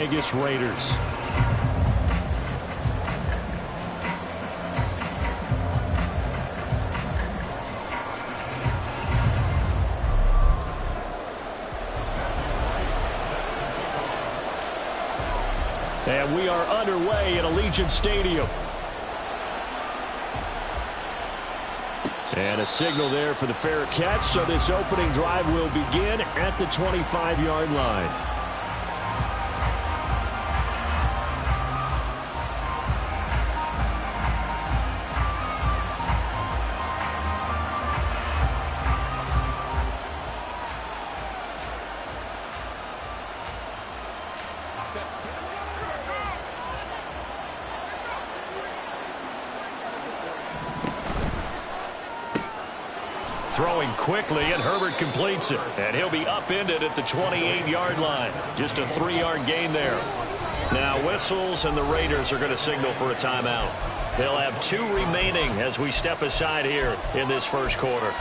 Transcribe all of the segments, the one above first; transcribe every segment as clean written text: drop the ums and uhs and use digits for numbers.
Vegas Raiders. And we are underway at Allegiant Stadium. And a signal there for the fair catch, so this opening drive will begin at the 25-yard line. Throwing quickly, and Herbert completes it. And he'll be upended at the 28-yard line. Just a 3-yard gain there. Now whistles, and the Raiders are going to signal for a timeout. They'll have 2 remaining as we step aside here in this first quarter.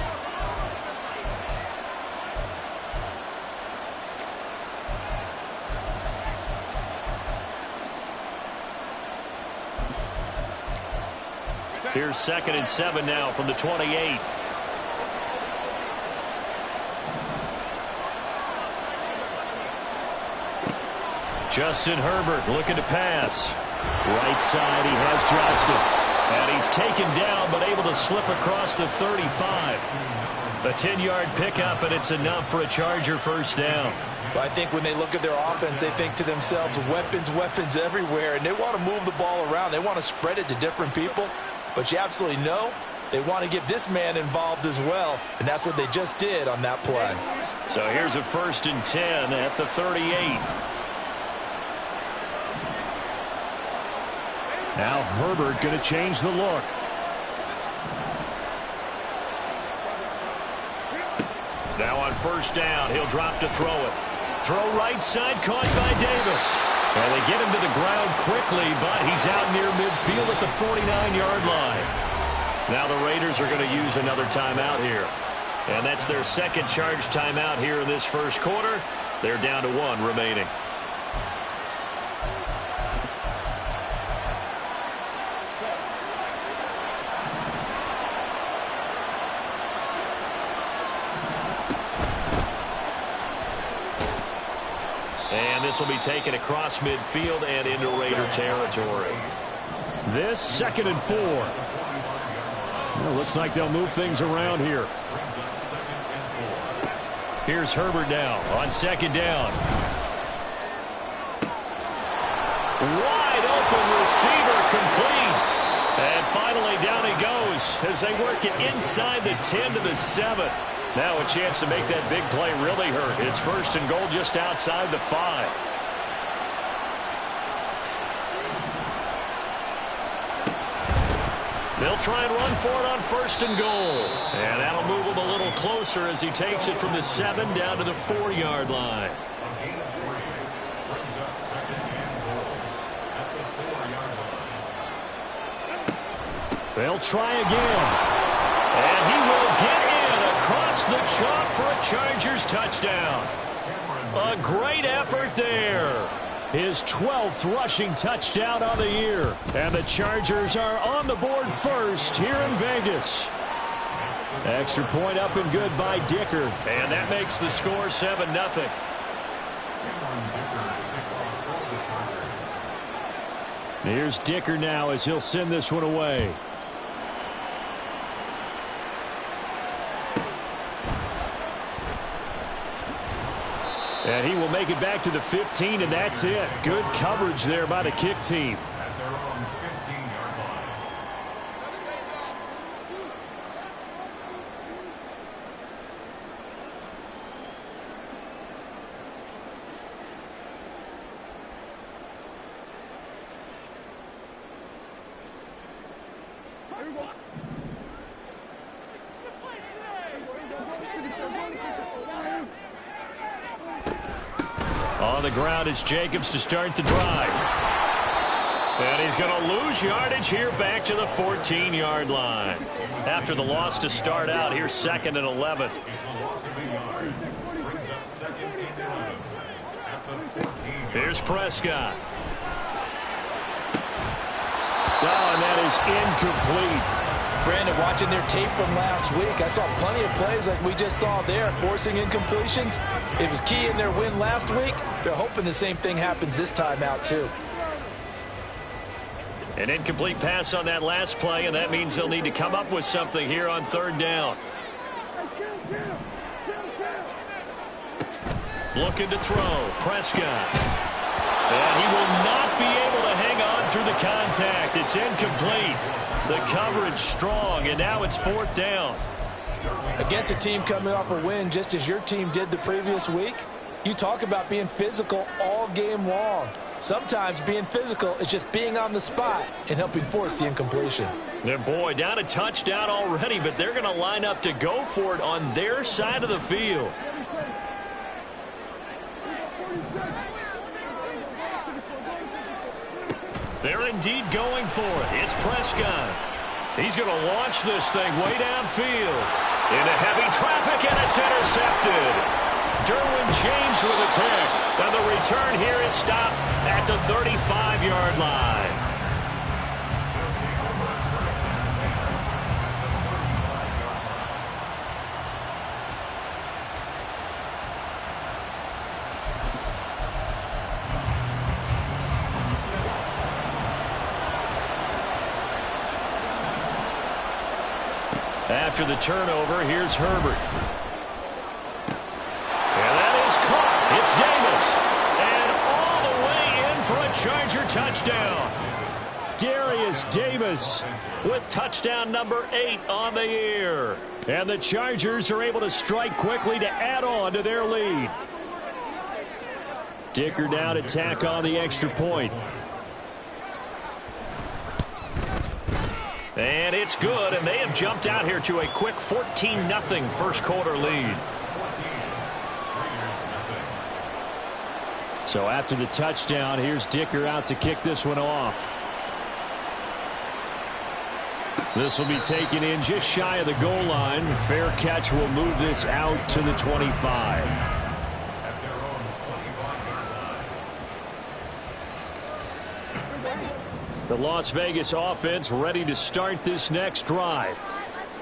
Here's 2nd and 7 now from the 28. Justin Herbert looking to pass. Right side, he has Johnston. And he's taken down, but able to slip across the 35. A 10-yard pickup, and it's enough for a Charger first down. But I think when they look at their offense, they think to themselves, weapons, weapons everywhere. And they want to move the ball around. They want to spread it to different people. But you absolutely know they want to get this man involved as well. And that's what they just did on that play. So here's a 1st and 10 at the 38. Now Herbert going to change the look. Now on 1st down, he'll drop to throw it. Throw right side, caught by Davis. And they get him to the ground quickly, but he's out near midfield at the 49-yard line. Now the Raiders are going to use another timeout here. And that's their 2nd charge timeout here in this first quarter. They're down to 1 remaining. And this will be taken across midfield and into Raider territory. This 2nd and 4. Well, looks like they'll move things around here. Here's Herbert now on 2nd down. Wide open receiver complete. And finally down he goes as they work it inside the 10 to the 7. Now a chance to make that big play really hurt. It's 1st and goal just outside the 5. They'll try and run for it on 1st and goal. And that'll move him a little closer as he takes it from the 7 down to the 4-yard line. They'll try again. And he will get in across the chalk for a Chargers touchdown. A great effort there. His 12th rushing touchdown on the year. And the Chargers are on the board first here in Vegas. Extra point up and good by Dicker. And that makes the score 7-0. Here's Dicker now as he'll send this one away. And he will make it back to the 15, and that's it. Good coverage there by the kick team. On the ground, it's Jacobs to start the drive. And he's going to lose yardage here back to the 14-yard line. After the loss to start out, here's 2nd and 11. Brings up 2nd and 11 at the 14. Here's Prescott. Oh, and that is incomplete. Brandon, watching their tape from last week, I saw plenty of plays like we just saw there, forcing incompletions. It was key in their win last week. They're hoping the same thing happens this time out, too. An incomplete pass on that last play, and that means they'll need to come up with something here on third down. Looking to throw. Prescott. And he will not be able to hang on through the contact. It's incomplete. The coverage strong, and now it's fourth down. Against a team coming off a win just as your team did the previous week, you talk about being physical all game long. Sometimes being physical is just being on the spot and helping force the incompletion. And boy, down a touchdown already, but they're going to line up to go for it on their side of the field. They're indeed going for it. It's Prescott. He's going to launch this thing way downfield. Into heavy traffic, and it's intercepted. Derwin James with a pick. And the return here is stopped at the 35-yard line. After the turnover, here's Herbert. And that is caught. It's Davis. And all the way in for a Charger touchdown. Darius Davis with touchdown number 8 on the year. And the Chargers are able to strike quickly to add on to their lead. Dicker down to tack on the extra point. And it's good, and they have jumped out here to a quick 14-0 first quarter lead. So after the touchdown, here's Dicker out to kick this one off. This will be taken in just shy of the goal line. Fair catch will move this out to the 25. The Las Vegas offense ready to start this next drive.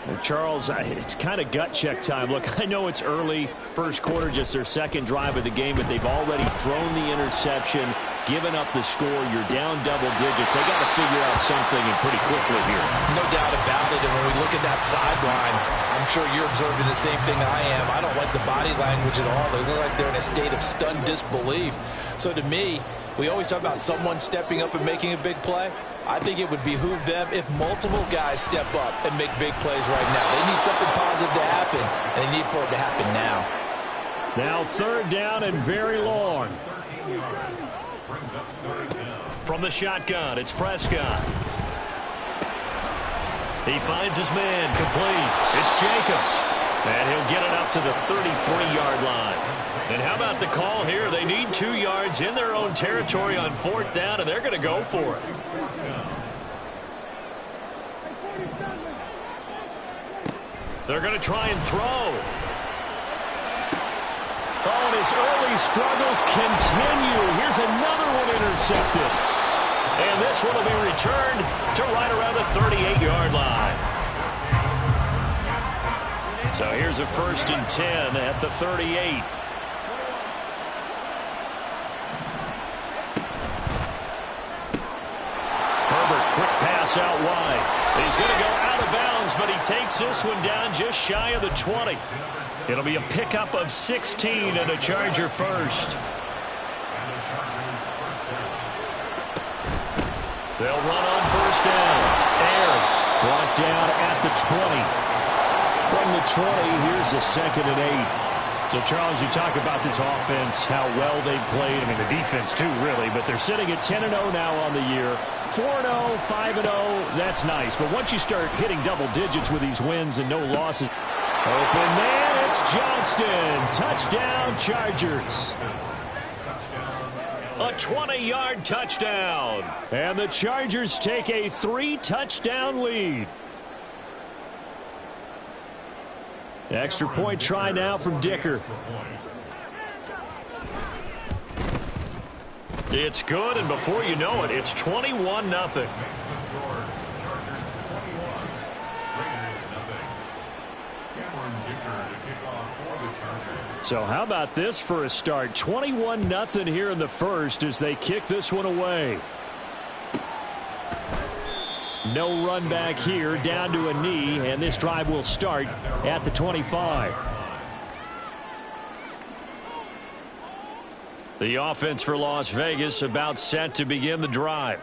And Charles, it's kind of gut check time. Look, I know it's early, first quarter, just their second drive of the game, but they've already thrown the interception, given up the score. You're down double digits. They got to figure out something and pretty quickly here. No doubt about it. And when we look at that sideline, I'm sure you're observing the same thing I am. I don't like the body language at all. They look like they're in a state of stunned disbelief. So to me, we always talk about someone stepping up and making a big play. I think it would behoove them if multiple guys step up and make big plays right now. They need something positive to happen, and they need for it to happen now. Now third down and very long. From the shotgun, it's Prescott. He finds his man, complete. It's Jacobs. And he'll get it up to the 33-yard line. And how about the call here? They need 2 yards in their own territory on fourth down, and they're going to go for it. They're going to try and throw. Oh, and his early struggles continue. Here's another one intercepted. And this one will be returned to right around the 38-yard line. So here's a 1st and 10 at the 38. Herbert, quick pass out wide. He's going to go out of bounds, but he takes this one down just shy of the 20. It'll be a pickup of 16 and a Charger first. They'll run on first down. Ayers brought down at the 20. From the 20, here's a 2nd and 8. So, Charles, you talk about this offense, how well they've played. I mean, the defense, too, really. But they're sitting at 10-0 now on the year. 4-0, 5-0, that's nice. But once you start hitting double digits with these wins and no losses. Open man, it's Johnston. Touchdown, Chargers. A 20-yard touchdown. And the Chargers take a 3-touchdown lead. Extra point try now from Dicker. It's good, and before you know it, it's 21-0. So how about this for a start? 21-0 here in the first as they kick this one away. No run back here, down to a knee, and this drive will start at the 25. The offense for Las Vegas about set to begin the drive.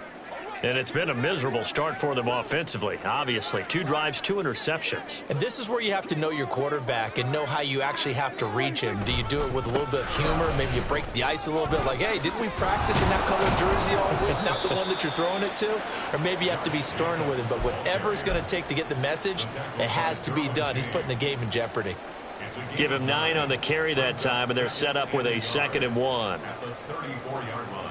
And it's been a miserable start for them offensively. Obviously, 2 drives, 2 interceptions. And this is where you have to know your quarterback and know how you actually have to reach him. Do you do it with a little bit of humor? Maybe you break the ice a little bit like, hey, didn't we practice in that color jersey all week? Not the one that you're throwing it to? Or maybe you have to be stern with him. But whatever it's going to take to get the message, it has to be done. He's putting the game in jeopardy. Give him 9 on the carry that time, and they're set up with a 2nd and 1. At the 34-yard line.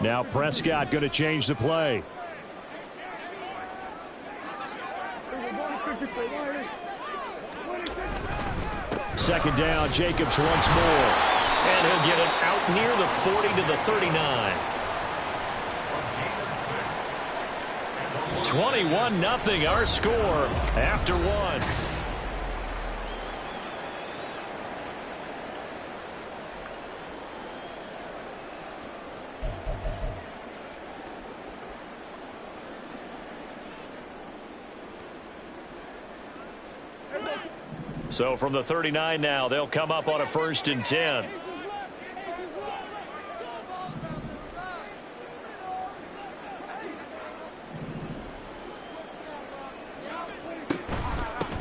Now Prescott going to change the play. Second down, Jacobs once more. And he'll get it out near the 40 to the 39. 21-0 our score after 1. So from the 39 now, they'll come up on a 1st and 10.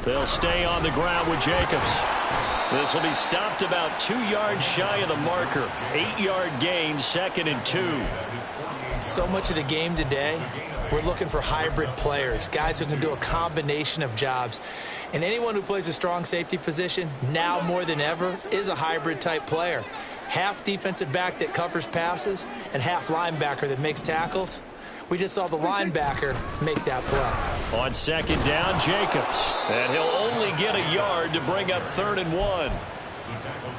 They'll stay on the ground with Jacobs. This will be stopped about 2 yards shy of the marker. 8-yard gain, 2nd and 2. So much of the game today, we're looking for hybrid players, guys who can do a combination of jobs. And anyone who plays a strong safety position, now more than ever, is a hybrid type player. Half defensive back that covers passes and half linebacker that makes tackles. We just saw the linebacker make that play. On 2nd down, Jacobs. And he'll only get a yard to bring up 3rd and 1.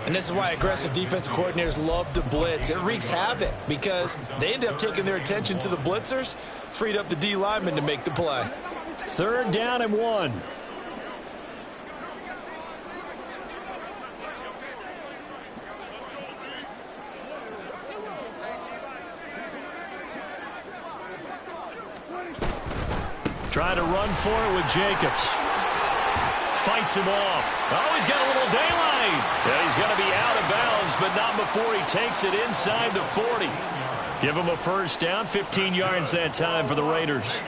And this is why aggressive defensive coordinators love to blitz. It wreaks havoc because they end up taking their attention to the blitzers, freed up the D lineman to make the play. 3rd down and 1. Trying to run for it with Jacobs. Fights him off. Oh, he's got a little daylight. Yeah, he's going to be out of bounds, but not before he takes it inside the 40. Give him a 1st down, 15 yards that time for the Raiders.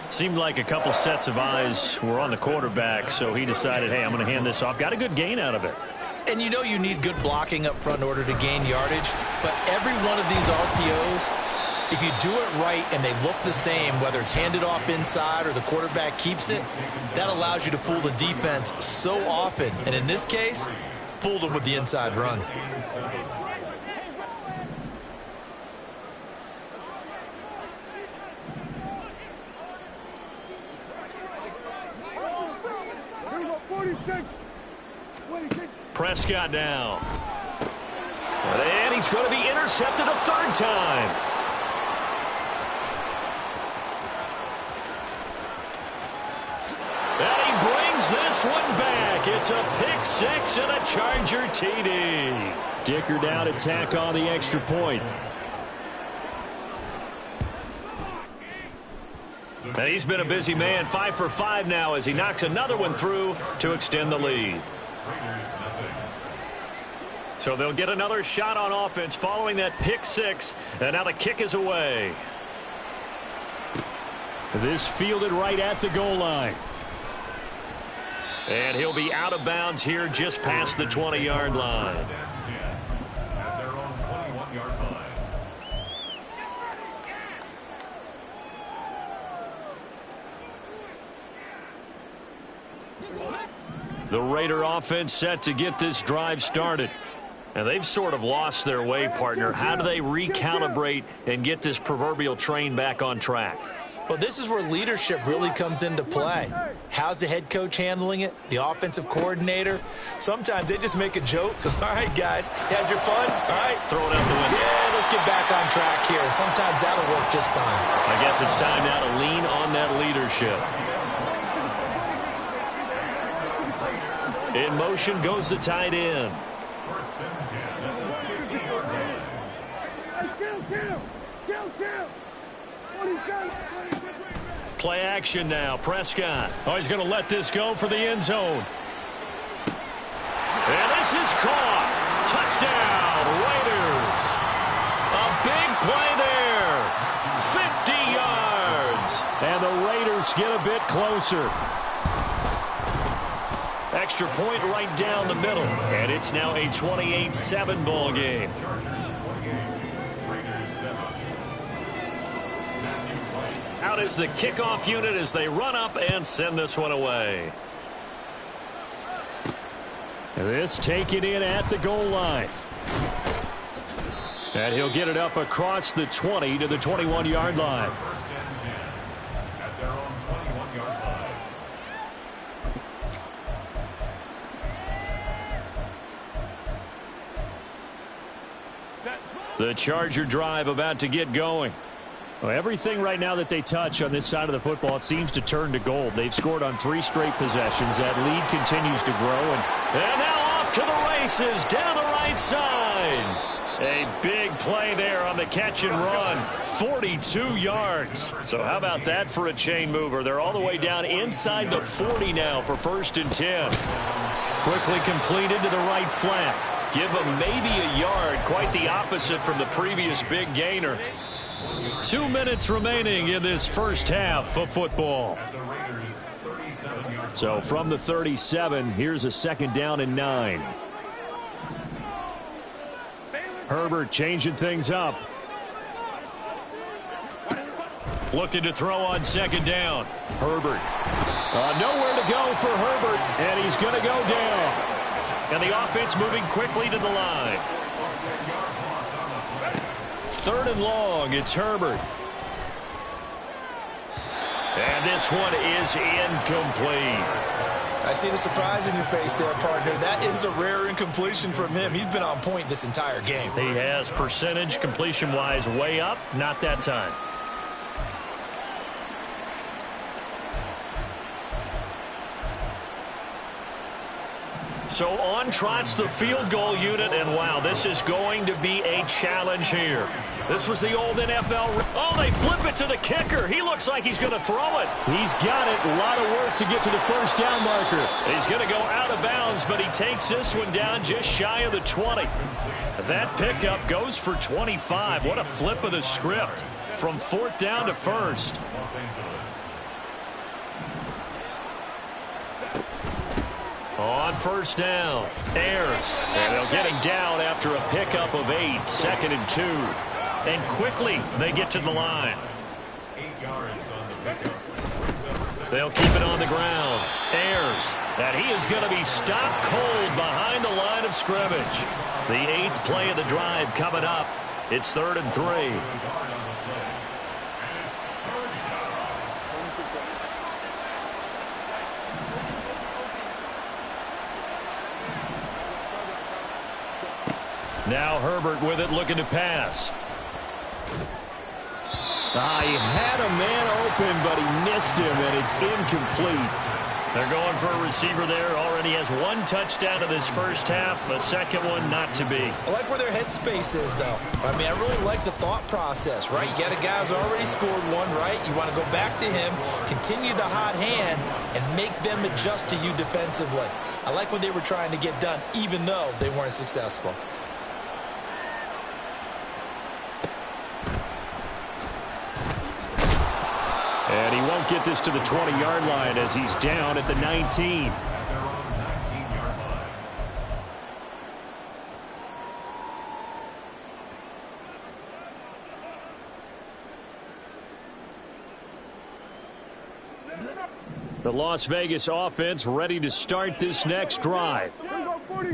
Seemed like a couple sets of eyes were on the quarterback, so he decided, hey, I'm going to hand this off. Got a good gain out of it. And you know you need good blocking up front in order to gain yardage, but every one of these RPOs, if you do it right and they look the same, whether it's handed off inside or the quarterback keeps it, that allows you to fool the defense so often. And in this case, fooled them with the inside run. Prescott now. And he's going to be intercepted a 3rd time. And he brings this one back. It's a pick 6 and a Charger TD. Dicker down to tack on the extra point. And he's been a busy man, 5 for 5 now as he knocks another one through to extend the lead. So they'll get another shot on offense following that pick 6, and now the kick is away. This fielded right at the goal line. And he'll be out of bounds here just past the 20-yard line. At their own 21-yard line. The Raider offense set to get this drive started. And they've sort of lost their way, partner. How do they recalibrate and get this proverbial train back on track? Well, this is where leadership really comes into play. How's the head coach handling it? The offensive coordinator? Sometimes they just make a joke. All right, guys, you had your fun? All right. Throw it out the window. Yeah, let's get back on track here. And sometimes that'll work just fine. I guess it's time now to lean on that leadership. In motion goes the tight end. First and 10 at the 50-yard line. Play action now. Prescott. Oh, he's going to let this go for the end zone. And this is caught. Touchdown, Raiders. A big play there. 50 yards. And the Raiders get a bit closer. Extra point right down the middle. And it's now a 28-7 ball game. Out is the kickoff unit as they run up and send this one away. This taken in at the goal line. And he'll get it up across the 20 to the 21-yard line. First and 10 at their own 21-yard line. The Charger drive about to get going. Well, everything right now that they touch on this side of the football, it seems to turn to gold. They've scored on 3 straight possessions. That lead continues to grow. And now off to the races down the right side. A big play there on the catch and run. 42 yards. So how about that for a chain mover? They're all the way down inside the 40 now for first and 10. Quickly completed to the right flat. Give them maybe a yard. Quite the opposite from the previous big gainer. 2 minutes remaining in this first half of football. So from the 37, here's a second down and 9. Herbert changing things up. Looking to throw on second down. Herbert. Nowhere to go for Herbert, and he's going to go down. And the offense moving quickly to the line. 3rd and long, it's Herbert. And this one is incomplete. I see the surprise in your face there, partner. That is a rare incompletion from him. He's been on point this entire game. He has percentage completion-wise way up, not that time. So on trots the field goal unit, and wow, this is going to be a challenge here. This was the old NFL. Oh, they flip it to the kicker. He looks like he's going to throw it. He's got it. A lot of work to get to the first down marker. He's going to go out of bounds, but he takes this one down just shy of the 20. That pickup goes for 25. What a flip of the script from 4th down to 1st. Los Angeles. On first down, Ayers. And they'll get him down after a pickup of 8, 2nd and 2. And quickly, they get to the line. 8 yards on the pickup. They'll keep it on the ground. Ayers. And he is going to be stopped cold behind the line of scrimmage. The 8th play of the drive coming up. It's 3rd and 3. Now Herbert with it, looking to pass. He had a man open, but he missed him, and it's incomplete. They're going for a receiver there. Already has 1 touchdown to this first half. A second one not to be. I like where their headspace is, though. I mean, I really like the thought process, right? You got a guy who's already scored 1, right? You want to go back to him, continue the hot hand, and make them adjust to you defensively. I like what they were trying to get done, even though they weren't successful. And he won't get this to the 20-yard line as he's down at the 19. At their own 19-yard line. The Las Vegas offense ready to start this next drive.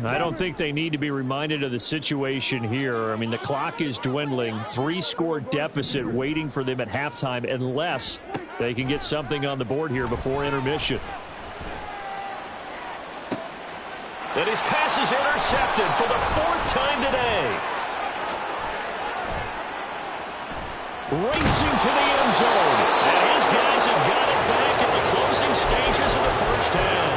I don't think they need to be reminded of the situation here. I mean, the clock is dwindling. 3-score deficit waiting for them at halftime unless they can get something on the board here before intermission. And his pass is intercepted for the 4th time today. Racing to the end zone. And his guys have got it back at the closing stages of the first half.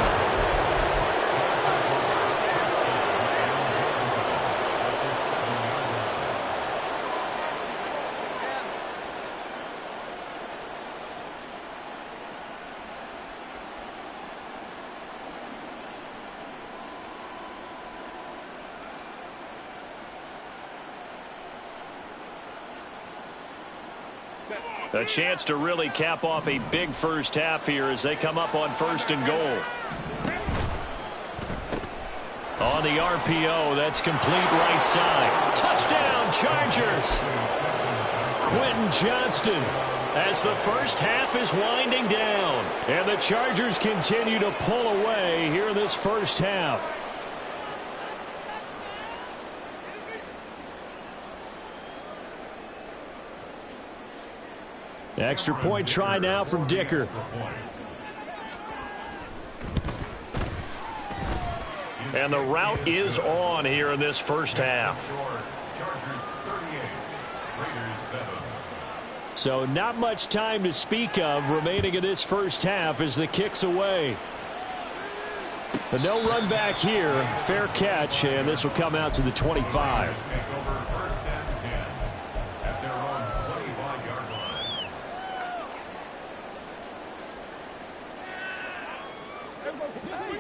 A chance to really cap off a big first half here as they come up on 1st and goal. On the RPO, that's complete right side. Touchdown, Chargers! Quentin Johnston as the first half is winding down. And the Chargers continue to pull away here in this first half. Extra point try now from Dicker. And the route is on here in this first half. So not much time to speak of remaining in this first half as the kick's away. But no run back here. Fair catch, and this will come out to the 25.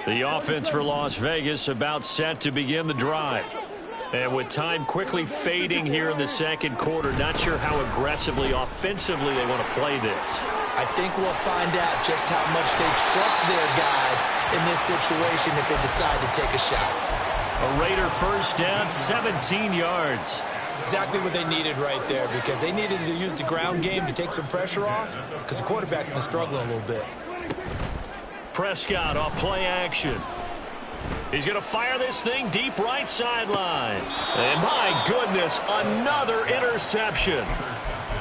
The offense for Las Vegas about set to begin the drive. And with time quickly fading here in the second quarter, not sure how aggressively, offensively they want to play this. I think we'll find out just how much they trust their guys in this situation if they decide to take a shot. A Raider first down, 17 yards. Exactly what they needed right there, because they needed to use the ground game to take some pressure off, because the quarterback's been struggling a little bit. Prescott off play action. He's going to fire this thing deep right sideline. And my goodness, another interception.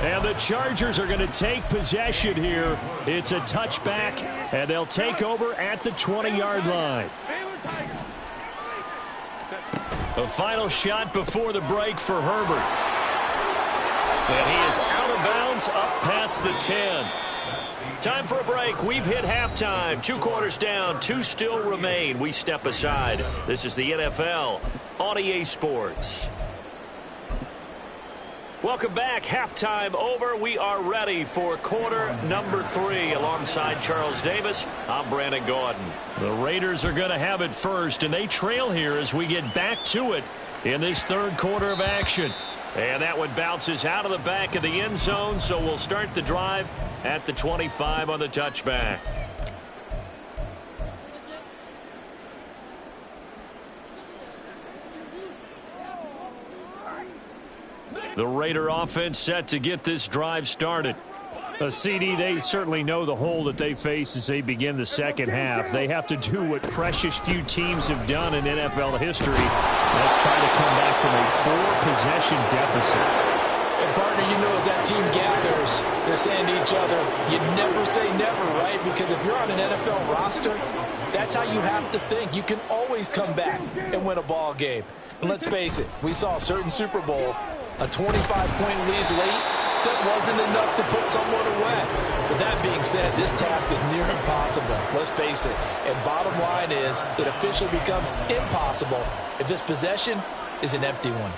And the Chargers are going to take possession here. It's a touchback, and they'll take over at the 20-yard line. A final shot before the break for Herbert. And he is out of bounds up past the 10. Time for a break. We've hit halftime. 2 quarters down. 2 still remain. We step aside. This is the NFL on EA Sports. Welcome back. Halftime over. We are ready for quarter number 3. Alongside Charles Davis, I'm Brandon Gaudin. The Raiders are going to have it first, and they trail here as we get back to it in this third quarter of action. And that one bounces out of the back of the end zone, so we'll start the drive at the 25 on the touchback. The Raider offense set to get this drive started. CD, they certainly know the hole that they face as they begin the second half. They have to do what precious few teams have done in NFL history. Let's try to come back from a 4-possession deficit. And partner, you know, as that team gathers, they're saying to each other, you never say never, right? Because if you're on an NFL roster, that's how you have to think. You can always come back and win a ball game. And let's face it, we saw a certain Super Bowl, a 25-point lead late, that wasn't enough to put someone away. But that being said, this task is near impossible. Let's face it. And bottom line is, it officially becomes impossible if this possession is an empty one.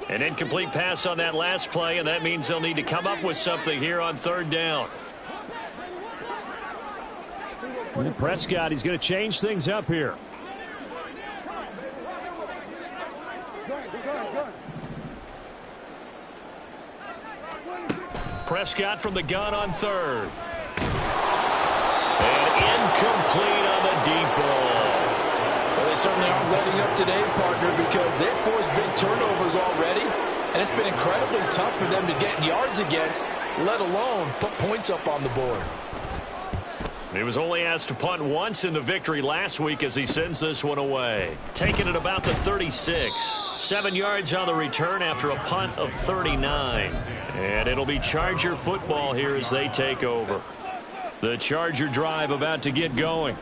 An incomplete pass on that last play, and that means they'll need to come up with something here on third down. And Prescott, he's going to change things up here. Prescott from the gun on third. And incomplete on the deep ball. Well, they certainly aren't letting up today, partner, because they've forced big turnovers already, and it's been incredibly tough for them to get yards against let alone put points up on the board. He was only asked to punt once in the victory last week as he sends this one away. Taking it about the 36. 7 yards on the return after a punt of 39. And it'll be Charger football here as they take over. The Charger drive about to get going.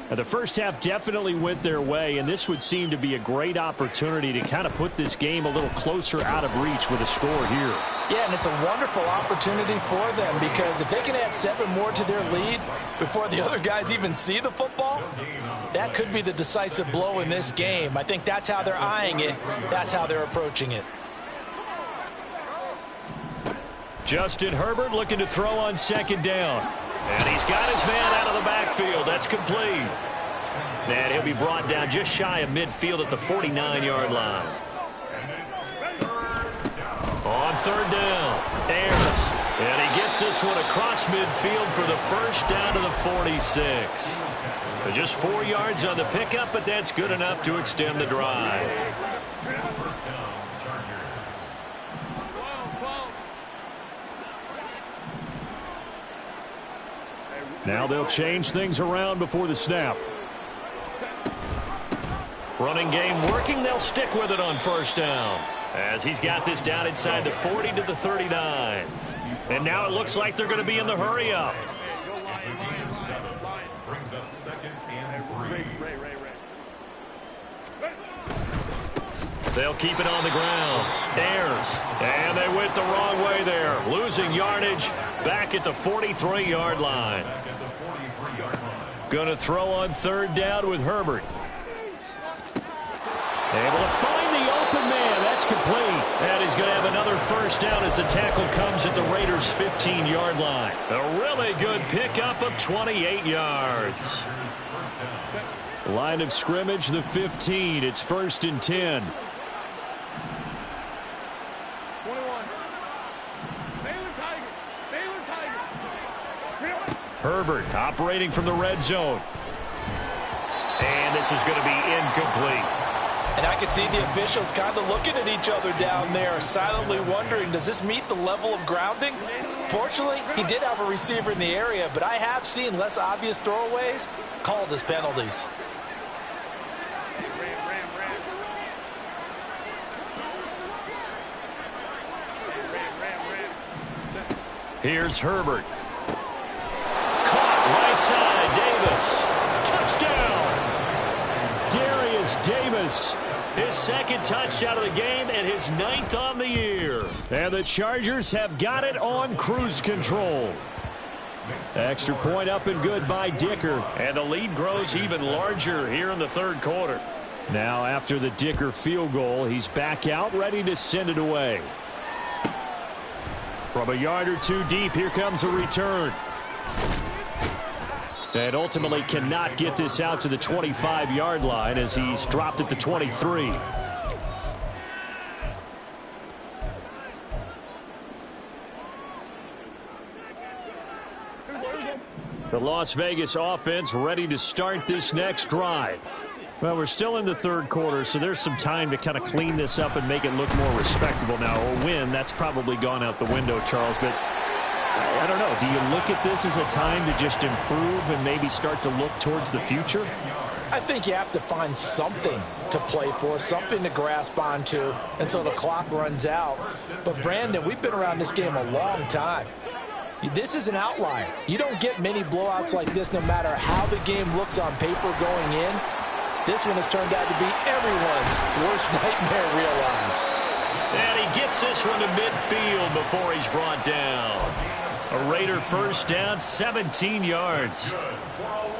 Now, the first half definitely went their way, and this would seem to be a great opportunity to kind of put this game a little closer out of reach with a score here. Yeah, and it's a wonderful opportunity for them because if they can add 7 more to their lead before the other guys even see the football, that could be the decisive blow in this game. I think that's how they're eyeing it. That's how they're approaching it. Justin Herbert looking to throw on second down. And he's got his man out of the backfield. That's complete. And he'll be brought down just shy of midfield at the 49-yard line. On third down, Ayers. And he gets this one across midfield for the first down to the 46. Just 4 yards on the pickup, but that's good enough to extend the drive. Now they'll change things around before the snap. Running game working. They'll stick with it on first down as he's got this down inside the 40 to the 39. And now it looks like they're going to be in the hurry up. Brings up second and 3. They'll keep it on the ground. Ayers. And they went the wrong way there. Losing yardage back at the 43-yard line. Going to throw on third down with Herbert. Able to find the open man. That's complete. And he's going to have another first down as the tackle comes at the Raiders' 15-yard line. A really good pickup of 28 yards. Line of scrimmage, the 15. It's 1st and 10. Herbert operating from the red zone. And this is going to be incomplete. And I can see the officials kind of looking at each other down there, silently wondering, does this meet the level of grounding? Fortunately, he did have a receiver in the area, but I have seen less obvious throwaways called as penalties. Here's Herbert. Caught right side, Davis. Touchdown. Darius Davis. His second touchdown of the game and his 9th on the year. And the Chargers have got it on cruise control. Extra point up and good by Dicker. And the lead grows even larger here in the third quarter. Now after the Dicker field goal, he's back out ready to send it away. From a yard or two deep, here comes a return. And ultimately cannot get this out to the 25-yard line as he's dropped at the 23. The Las Vegas offense ready to start this next drive. Well, we're still in the third quarter, so there's some time to kind of clean this up and make it look more respectable now. A win, that's probably gone out the window, Charles, but I don't know. Do you look at this as a time to just improve and maybe start to look towards the future? I think you have to find something to play for, something to grasp onto until the clock runs out. But, Brandon, we've been around this game a long time. This is an outlier. You don't get many blowouts like this no matter how the game looks on paper going in. This one has turned out to be everyone's worst nightmare realized. And he gets this one to midfield before he's brought down. A Raider first down, 17 yards.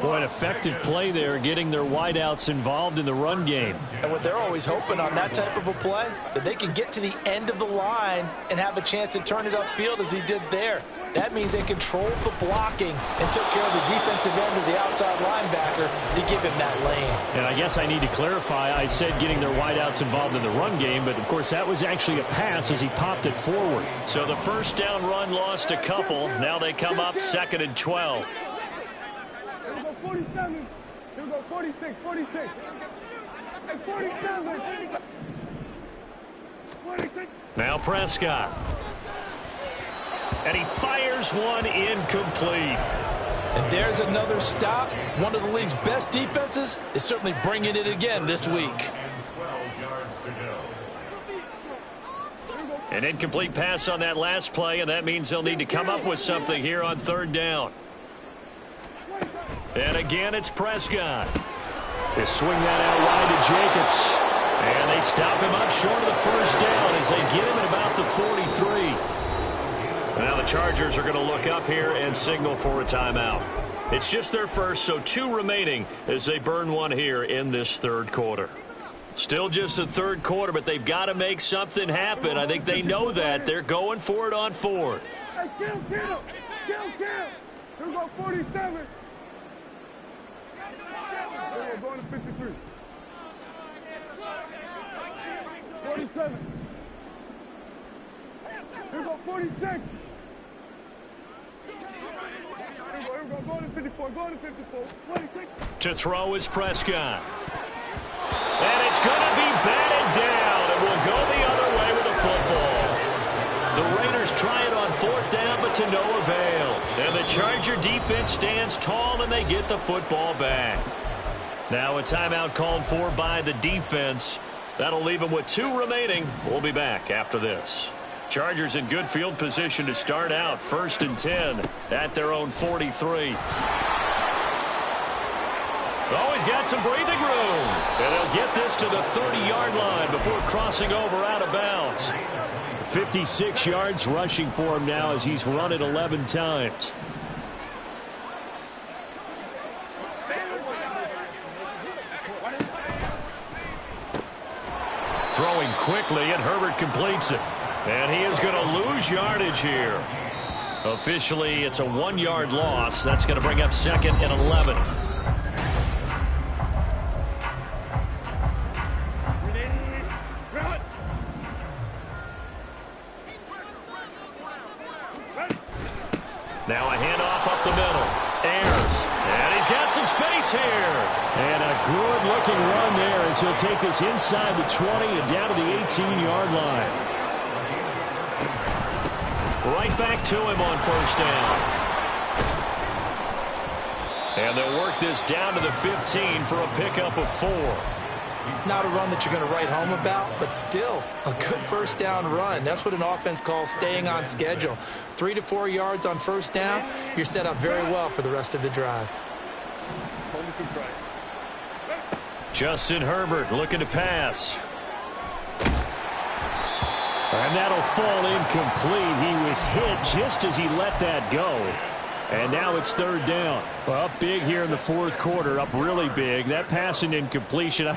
Boy, an effective play there, getting their wideouts involved in the run game. And what they're always hoping on that type of a play, that they can get to the end of the line and have a chance to turn it upfield as he did there. That means they controlled the blocking and took care of the defensive end of the outside linebacker to give him that lane. And I guess I need to clarify, I said getting their wideouts involved in the run game, but of course that was actually a pass as he popped it forward. So the first down run lost a couple. Now they come up 2nd and 12. Here we go, 47. Here we go, 46, 46. Hey, 47. 46. Now Prescott. And he fires one incomplete. And there's another stop. One of the league's best defenses is certainly bringing it again this week. 12 yards to go. An incomplete pass on that last play, and that means they'll need to come up with something here on third down. And again, it's Prescott. They swing that out wide to Jacobs. And they stop him up short of the first down as they get him at about the 43. Now the Chargers are going to look up here and signal for a timeout. It's just their first, so 2 remaining as they burn one here in this third quarter. Still just the third quarter, but they've got to make something happen. I think they know that. They're going for it on fourth. Hey, kill. Here we go, 47. We're going to 53. 47. Here we go, 46. Here we go, going to 54, 26. To throw is Prescott. And it's going to be batted down, and will go the other way with the football. The Raiders try it on fourth down, but to no avail. And the Charger defense stands tall, and they get the football back. Now a timeout called for by the defense. That'll leave them with 2 remaining. We'll be back after this. Chargers in good field position to start out. 1st and 10 at their own 43. Always got some breathing room. And they'll get this to the 30-yard line before crossing over out of bounds. 56 yards rushing for him now as he's run it 11 times. Throwing quickly, and Herbert completes it. And he is going to lose yardage here. Officially, it's a 1-yard loss. That's going to bring up 2nd and 11. Now a handoff up the middle. Ayers. And he's got some space here. And a good-looking run there as he'll take this inside the 20 and down to the 18-yard line. Right back to him on first down. And they'll work this down to the 15 for a pickup of 4. Not a run that you're going to write home about, but still a good first down run. That's what an offense calls staying on schedule. 3 to 4 yards on first down, you're set up very well for the rest of the drive. Justin Herbert looking to pass. And that'll fall incomplete. He was hit just as he let that go. And now it's third down. Well, up big here in the fourth quarter, up really big. That pass and incompletion,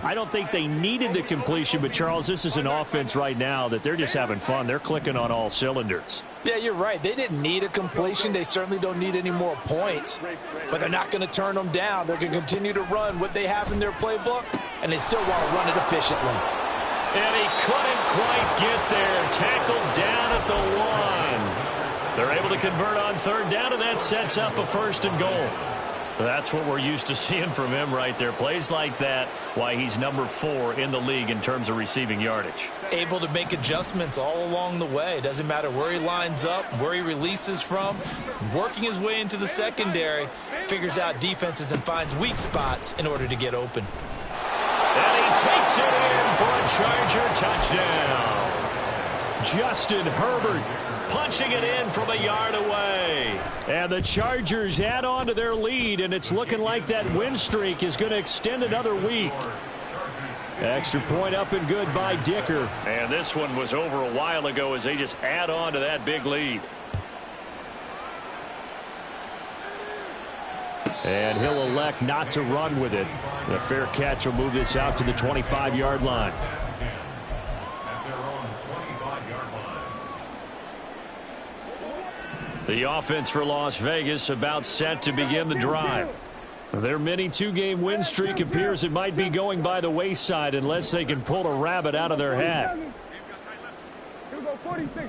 I don't think they needed the completion, but, Charles, this is an offense right now that they're just having fun. They're clicking on all cylinders. Yeah, you're right. They didn't need a completion. They certainly don't need any more points. But they're not going to turn them down. They're going to continue to run what they have in their playbook, and they still want to run it efficiently. And he couldn't quite get there. Tackled down at the 1. They're able to convert on third down, and that sets up a 1st and goal. That's what we're used to seeing from him right there. Plays like that, why he's number 4 in the league in terms of receiving yardage. Able to make adjustments all along the way. Doesn't matter where he lines up, where he releases from. Working his way into the secondary, figures out defenses and finds weak spots in order to get open. And he takes it in for a Charger touchdown. Justin Herbert punching it in from a yard away. And the Chargers add on to their lead, and it's looking like that win streak is going to extend another week. Extra point up and good by Dicker. And this one was over a while ago as they just add on to that big lead. And he'll elect not to run with it. The fair catch will move this out to the 25-yard line. The offense for Las Vegas about set to begin the drive. Their mini 2-game win streak appears it might be going by the wayside unless they can pull a rabbit out of their hat. Here we go, 46.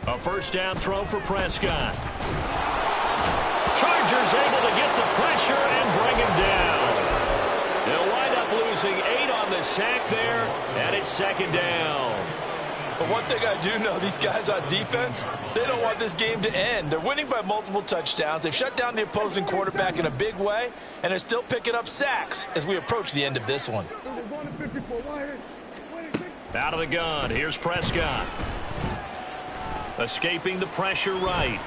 A first down throw for Prescott. Chargers able to get the pressure and bring him down. They'll wind up losing 8 on the sack there, and it's 2nd down. But one thing I do know, these guys on defense, they don't want this game to end. They're winning by multiple touchdowns. They've shut down the opposing quarterback in a big way, and they're still picking up sacks as we approach the end of this one. Out of the gun, here's Prescott. Escaping the pressure right.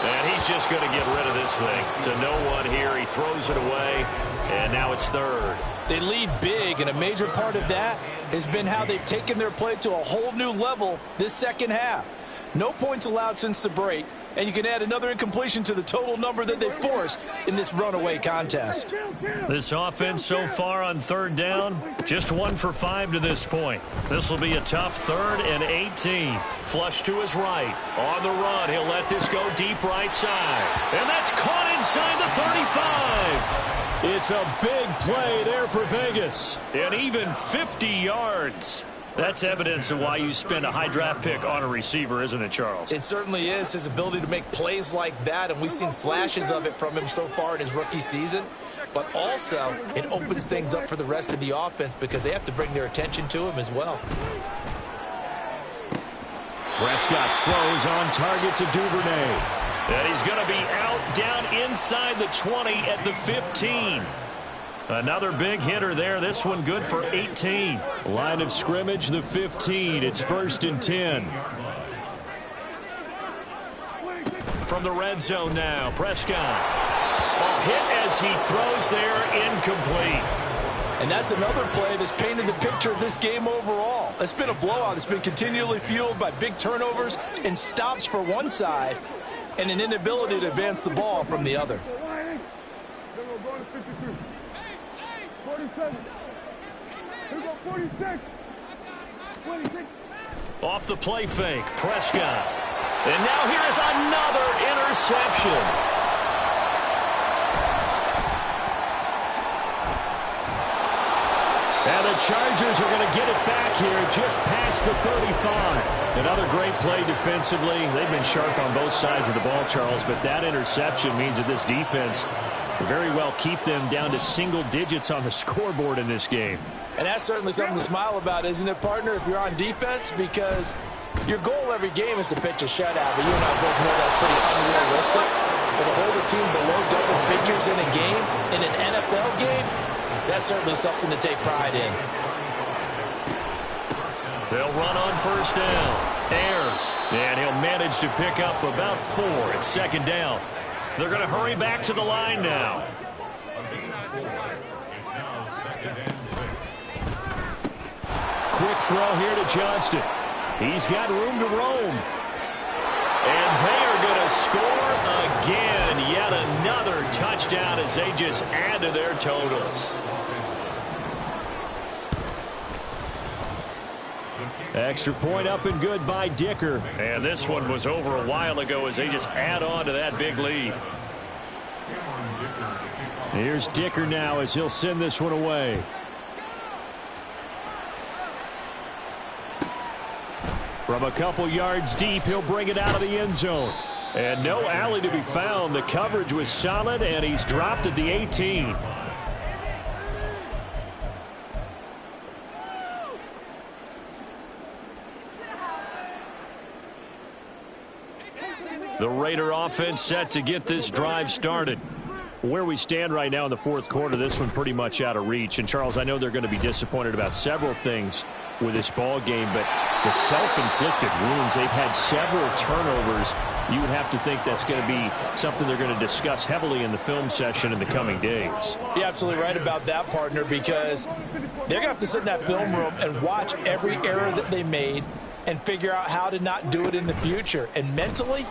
And he's just going to get rid of this thing. To no one here, he throws it away, and now it's third. They lead big, and a major part of that has been how they've taken their play to a whole new level this second half. No points allowed since the break, and you can add another incompletion to the total number that they forced in this runaway contest. This offense so far on third down, just 1 for 5 to this point. This will be a tough 3rd and 18. Flush to his right. On the run, he'll let this go deep right side. And that's caught inside the 35. It's a big play there for Vegas. And even 50 yards. That's evidence of why you spend a high draft pick on a receiver, isn't it, Charles? It certainly is, his ability to make plays like that, and we've seen flashes of it from him so far in his rookie season. But also, it opens things up for the rest of the offense because they have to bring their attention to him as well. Prescott throws on target to Duvernay. And he's going to be out down inside the 20 at the 15. Another big hitter there. This one good for 18. Line of scrimmage, the 15. It's 1st and 10. From the red zone now, Prescott. A hit as he throws there, incomplete. And that's another play that's painted the picture of this game overall. It's been a blowout. It's been continually fueled by big turnovers and stops for one side and an inability to advance the ball from the other. 47. Here we go, 46. 26. Off the play fake, Prescott. And now here is another interception. And the Chargers are going to get it back here just past the 35. Another great play defensively. They've been sharp on both sides of the ball, Charles, but that interception means that this defense very well keep them down to single digits on the scoreboard in this game. And that's certainly something to smile about, isn't it, partner, if you're on defense? Because your goal every game is to pitch a shutout, but you and I both know that's pretty unrealistic. But to hold a team below double figures in a game, in an NFL game, that's certainly something to take pride in. They'll run on 1st down. Ayers. And he'll manage to pick up about 4 at 2nd down. They're going to hurry back to the line now. Quick throw here to Johnston. He's got room to roam. And they are going to score again. Yet another touchdown as they just add to their totals. Extra point up and good by Dicker. And this one was over a while ago as they just add on to that big lead. Here's Dicker now as he'll send this one away. From a couple yards deep, he'll bring it out of the end zone. And no alley to be found. The coverage was solid, and he's dropped at the 18. The Raider offense set to get this drive started. Where we stand right now in the 4th quarter, this one pretty much out of reach. And, Charles, I know they're going to be disappointed about several things with this ball game, but the self-inflicted wounds, they've had several turnovers. You would have to think that's going to be something they're going to discuss heavily in the film session in the coming days. You're absolutely right about that, partner, because they're going to have to sit in that film room and watch every error that they made and figure out how to not do it in the future. And mentally,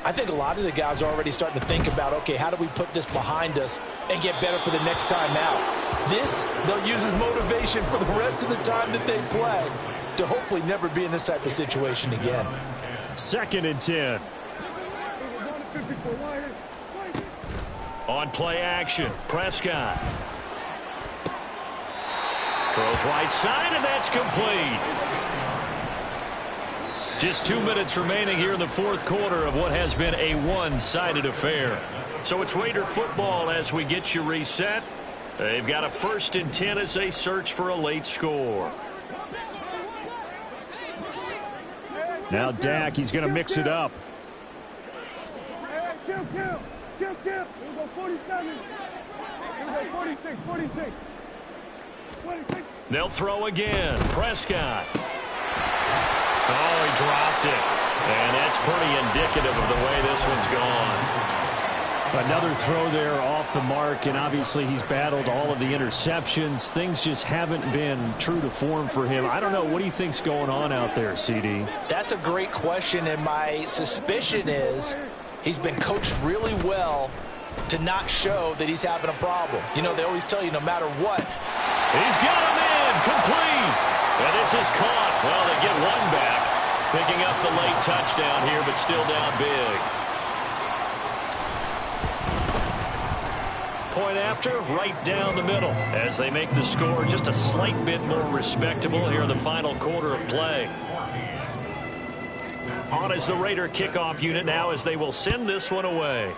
I think a lot of the guys are already starting to think about, okay, how do we put this behind us and get better for the next time out? This, they'll use as motivation for the rest of the time that they play to hopefully never be in this type of situation again. 2nd and 10. On play action, Prescott. Throws right side, and that's complete. Just 2 minutes remaining here in the 4th quarter of what has been a one-sided affair. So it's Raider football as we get you reset. They've got a 1st and 10 as they search for a late score. Now Dak, he's going to mix it up. Hey, kill. Here we go, 47. Here we go, 46, 46. 26. They'll throw again. Prescott. Oh, he dropped it. And that's pretty indicative of the way this one's gone. Another throw there off the mark, and obviously he's battled all of the interceptions. Things just haven't been true to form for him. I don't know. What do you think's going on out there, CD? That's a great question, and my suspicion is he's been coached really well to not show that he's having a problem. You know, they always tell you no matter what. He's got him in. Complete. And this is caught. Well, they get one back. Picking up the late touchdown here, but still down big. Point after, right down the middle, as they make the score just a slight bit more respectable here in the final quarter of play. On is the Raider kickoff unit now as they will send this one away.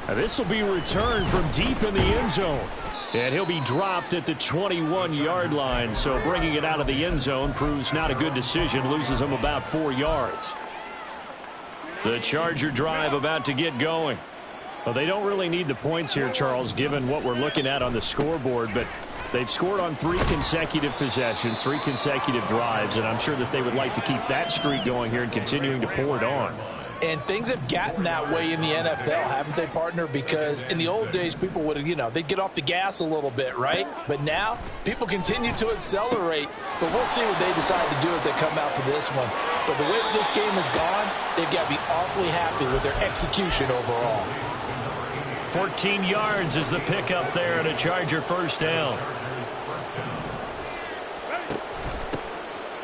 Now this will be returned from deep in the end zone. And he'll be dropped at the 21-yard line. So bringing it out of the end zone proves not a good decision. Loses him about 4 yards. The Charger drive about to get going. Well, they don't really need the points here, Charles, given what we're looking at on the scoreboard. But they've scored on 3 consecutive possessions, 3 consecutive drives. And I'm sure that they would like to keep that streak going here and continuing to pour it on. And things have gotten that way in the NFL, haven't they, partner? Because in the old days, people would, they'd get off the gas a little bit, right? But now, people continue to accelerate. But we'll see what they decide to do as they come out for this one. But the way that this game has gone, they've got to be awfully happy with their execution overall. 14 yards is the pickup there and a Charger first down.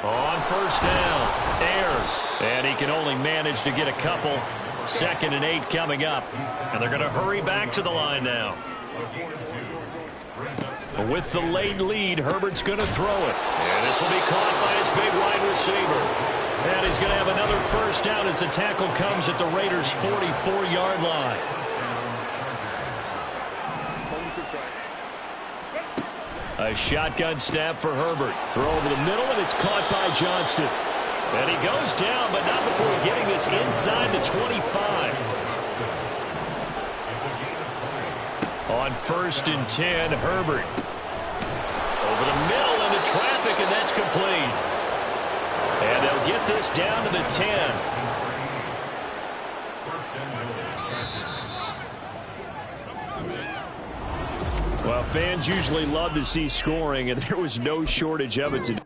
On first down, Ayers, and he can only manage to get a couple. 2nd and 8 coming up, and they're going to hurry back to the line now. With the late lead, Herbert's going to throw it, and this will be caught by his big wide receiver. And he's going to have another first down as the tackle comes at the Raiders' 44-yard line. A shotgun snap for Herbert. Throw over the middle, and it's caught by Johnston. And he goes down, but not before getting this inside the 25. On 1st and 10, Herbert. Over the middle into traffic, and that's complete. And they'll get this down to the 10. Well, fans usually love to see scoring, and there was no shortage of it today.